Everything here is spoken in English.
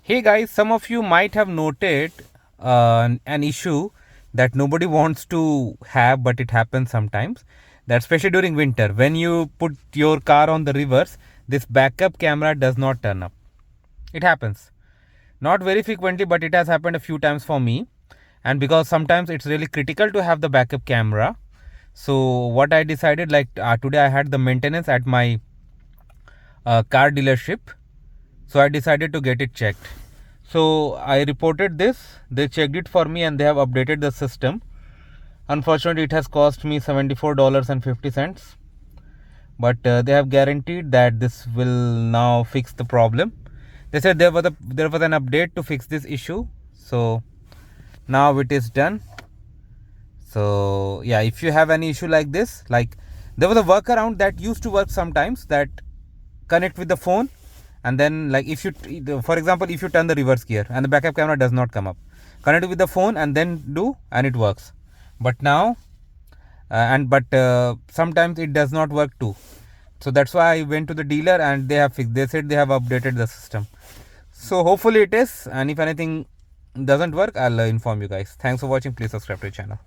Hey guys, some of you might have noted an issue that nobody wants to have, but it happens sometimes. That especially during winter, when you put your car on the reverse, this backup camera does not turn up. It happens. Not very frequently, but it has happened a few times for me. And because sometimes it's really critical to have the backup camera. So what I decided, like today I had the maintenance at my car dealership. So I decided to get it checked. So I reported this, they checked it for me and they have updated the system. Unfortunately, it has cost me $74.50, but they have guaranteed that this will now fix the problem. They said there was an update to fix this issue, so now it is done. So yeah, if you have any issue like this, like there was a workaround that used to work sometimes, that connect with the phone, and then like if you, for example, if you turn the reverse gear and the backup camera does not come up, connect it with the phone and then do, and it works. But now sometimes it does not work too. So that's why I went to the dealer and they said they have updated the system. So hopefully it is, and if anything doesn't work, I'll inform you guys. Thanks for watching. Please subscribe to the channel.